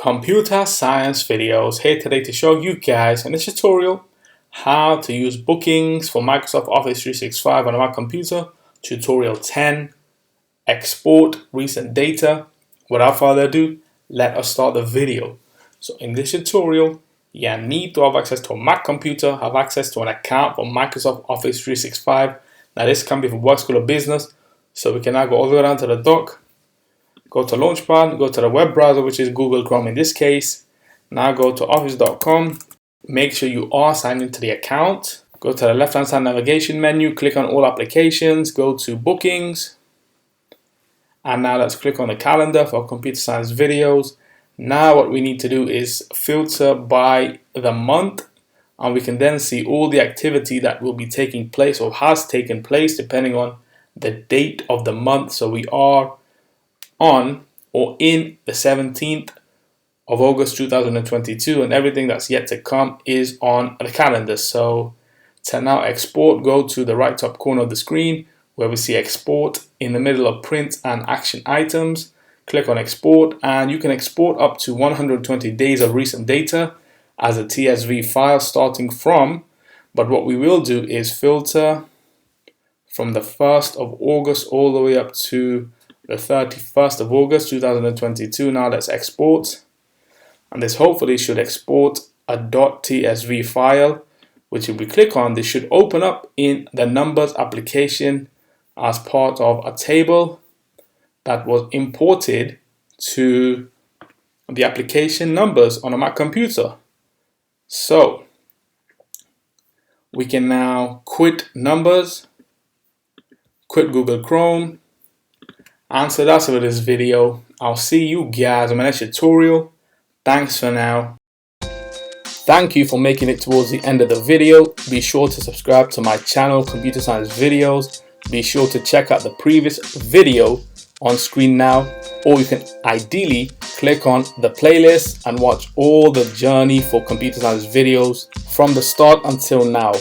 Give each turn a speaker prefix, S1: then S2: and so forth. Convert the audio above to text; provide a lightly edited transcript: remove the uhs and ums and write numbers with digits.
S1: Computer Science Videos here today to show you guys in this tutorial how to use bookings for Microsoft Office 365 on a Mac computer. Tutorial 10, export recent data. Without further ado, let us start the video. So in this tutorial, you need to have access to a Mac computer, have access to an account for Microsoft Office 365. Now this can be for work, school, or business. So we can now go all the way down to the dock. Go to Launchpad, go to the web browser, which is Google Chrome in this case. Now go to office.com. Make sure you are signed into the account. Go to the left-hand side navigation menu, click on all applications, go to bookings. And now let's click on the calendar for Computer Science Videos. Now what we need to do is filter by the month, and we can then see all the activity that will be taking place or has taken place depending on the date of the month. So we are on or in the 17th of August 2022, and everything that's yet to come is on the calendar. So to now export, go to the right top corner of the screen where we see export in the middle of print and action items. Click on export, and you can export up to 120 days of recent data as a TSV file starting from, but what we will do is filter from the 1st of August all the way up to the 31st of August 2022. Now let's export, and this hopefully should export a .tsv file, which if we click on, this should open up in the numbers application as part of a table that was imported to the application numbers on a Mac computer. So we can now quit numbers, quit Google Chrome. And so that's it for this video. I'll see you guys in my next tutorial. Thanks for now. Thank you for making it towards the end of the video. Be sure to subscribe to my channel, Computer Science Videos. Be sure to check out the previous video on screen now, or you can ideally click on the playlist and watch all the journey for Computer Science Videos from the start until now.